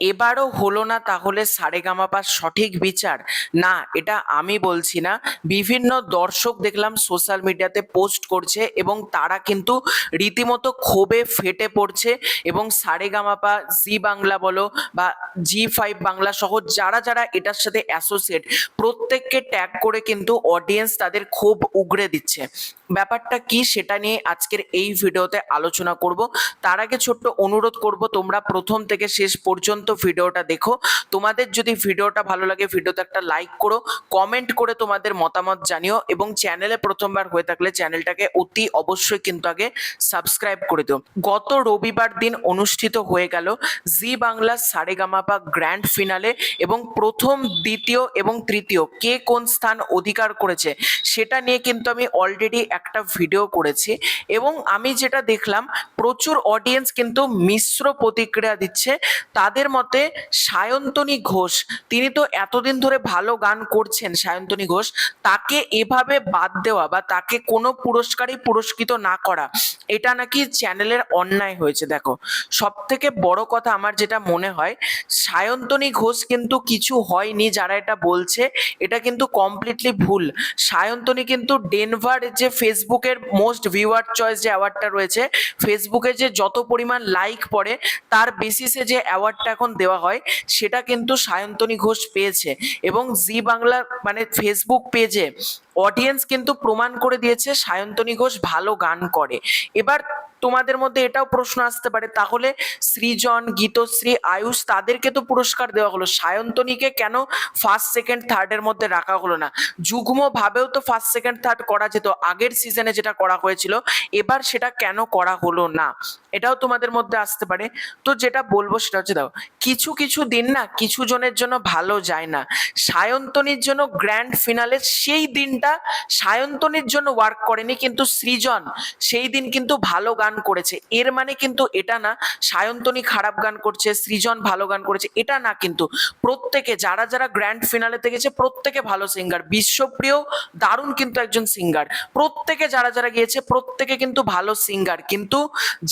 এবারও হলো না তাহলে সারেগামাপার সঠিক বিচার? না, এটা আমি বলছি না, বিভিন্ন দর্শক দেখলাম সোশ্যাল মিডিয়াতে পোস্ট করছে এবং তারা কিন্তু রীতিমতো ক্ষোভে ফেটে পড়ছে এবং সারেগামাপা, জি বাংলা বলো বা জি5 বাংলা সহ যারা যারা এটার সাথে অ্যাসোসিয়েট, প্রত্যেককে ট্যাগ করে কিন্তু অডিয়েন্স তাদের ক্ষোভ উগরে দিচ্ছে। ব্যাপারটা কি সেটা নিয়ে আজকের এই ভিডিওতে আলোচনা করব। তার আগে ছোট্ট অনুরোধ করব, তোমরা প্রথম থেকে শেষ পর্যন্ত ভিডিওটা দেখো। তোমাদের যদি ভিডিওটা ভালো লাগে ভিডিওতে একটা লাইক করো, কমেন্ট করে তোমাদের মতামত জানিও এবং চ্যানেলে প্রথমবার হয়ে থাকলে চ্যানেলটাকে অতি অবশ্যই কিন্তু আগে সাবস্ক্রাইব করে দিও। গত রবিবার দিন অনুষ্ঠিত হয়ে গেল জি বাংলা সারেগামাপা গ্র্যান্ড ফিনালে এবং প্রথম, দ্বিতীয় এবং তৃতীয় কে কোন স্থান অধিকার করেছে সেটা নিয়ে কিন্তু আমি অলরেডি একটা ভিডিও করেছি এবং আমি যেটা দেখলাম প্রচুর অডিয়েন্স কিন্তু মিশ্র প্রতিক্রিয়া দিচ্ছে। তাদের মতে সায়ন্তনী ঘোষ, তিনি তো এতদিন ধরে ভালো গান করছেন, সায়ন্তনী ঘোষ, তাকে এভাবে বাদ দেওয়া বা তাকে কোনো পুরস্কারই পুরস্কৃত না করা, এটা নাকি চ্যানেলের অন্যায় হয়েছে। দেখো, সব থেকে বড় কথা আমার যেটা মনে হয়, সায়ন্তনী ঘোষ কিন্তু কিছু হয়নি যারা এটা বলছে, এটা কিন্তু কমপ্লিটলি ভুল। সায়ন্তনী কিন্তু ডেনভার যে ফেসবুকের মোস্ট ভিউয়ার চয়েস যে অ্যাওয়ার্ডটা রয়েছে, ফেসবুকে যে যত পরিমাণ লাইক পড়ে তার বেসিসে যে অ্যাওয়ার্ডটা এখন দেওয়া হয়, সেটা কিন্তু সায়ন্তনী ঘোষ পেয়েছে এবং জি বাংলা মানে ফেসবুক পেজে অডিয়েন্স কিন্তু প্রমাণ করে দিয়েছে সায়ন্তনী ঘোষ ভালো গান করে। এবার তোমাদের মধ্যে এটাও প্রশ্ন আসতে পারে, তাহলে সৃজন, গীতশ্রী, আয়ুষ তাদেরকে তো পুরস্কার দেওয়া হলো, সায়ন্তনীকে কেন ফার্স্ট সেকেন্ড থার্ডের মধ্যে রাখা হলো না? যুগ্ম ভাবেও তো ফার্স্ট সেকেন্ড থার্ড করা যেত, আগের সিজনে যেটা করা হয়েছিল, এবার সেটা কেন করা হলো না? এটাও তোমাদের মধ্যে আসতে পারে। তো যেটা বলবো সেটা হচ্ছে, দাও কিছু কিছু দিন না কিছু জনের জন্য ভালো যায় না। সায়ন্তনীর জন্য গ্র্যান্ড ফিনালে সেই দিনটা সায়ন্তনীর জন্য ওয়ার্ক করেনি, কিন্তু সৃজন সেই দিন কিন্তু ভালো গান করেছে। এর মানে কিন্তু এটা না সায়ন্তনী খারাপ গান করছে, সৃজন ভালো গান করেছে, এটা না। কিন্তু প্রত্যেকে যারা যারা গ্র্যান্ড ফিনালেতে গেছে প্রত্যেকে ভালো সিঙ্গার। বিশ্বপ্রিয় দারুণ কিন্তু একজন সিঙ্গার। প্রত্যেকে যারা যারা গিয়েছে প্রত্যেকে কিন্তু ভালো সিঙ্গার, কিন্তু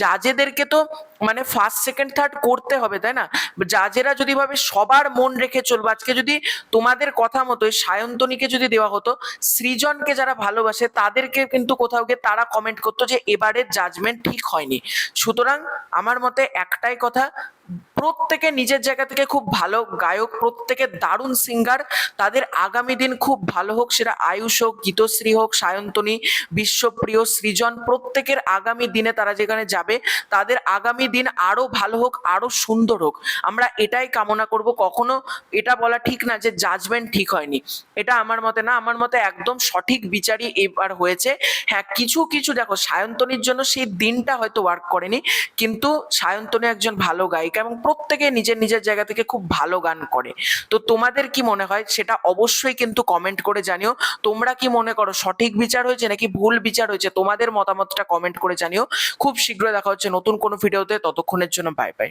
জাজেদেরকে তো মানে ফার্স্ট সেকেন্ড থার্ড করতে হবে, তাই না? জাজেরা যদি ভাবে সবার মন রেখে চলবো, আজকে যদি তোমাদের কথা মতো সায়ন্তনীকে যদি দেওয়া হতো, সৃজনকে যারা ভালোবাসে তাদেরকে কিন্তু কোথাও গিয়ে তারা কমেন্ট করতো যে এবারের জাজমেন্ট ঠিক হয়নি। সুতরাং আমার মতে একটাই কথা, প্রত্যেকে নিজের জায়গা থেকে খুব ভালো গায়ক, প্রত্যেকে দারুণ সিঙ্গার, তাদের আগামী দিন খুব ভালো হোক, সেটা আয়ুষ হোক, গীতশ্রী হোক, সায়ন্তনী, বিশ্বপ্রিয়, সৃজন, প্রত্যেকের আগামী দিনে তারা যেখানে যাবে তাদের আগামী দিন আরো ভালো হোক, আরো সুন্দর হোক, আমরা এটাই কামনা করব। কখনো এটা বলা ঠিক না যে জাজমেন্ট ঠিক হয়নি, এটা আমার মতে না। আমার মতে একদম সঠিক বিচারই এবার হয়েছে। হ্যাঁ, কিছু কিছু দেখো সায়ন্তনীর জন্য সেই দিনটা হয়তো ওয়ার্ক করেনি, কিন্তু সায়ন্তনী একজন ভালো গায়িকা এবং প্রত্যেকে নিজের নিজের জায়গা থেকে খুব ভালো গান করে। তো তোমাদের কি মনে হয় সেটা অবশ্যই কিন্তু কমেন্ট করে জানিও। তোমরা কি মনে করো সঠিক বিচার হয়েছে নাকি ভুল বিচার হয়েছে? তোমাদের মতামতটা কমেন্ট করে জানিও। খুব শীঘ্রই দেখা হচ্ছে নতুন কোনো ভিডিওতে, ততক্ষণের জন্য বাই বাই।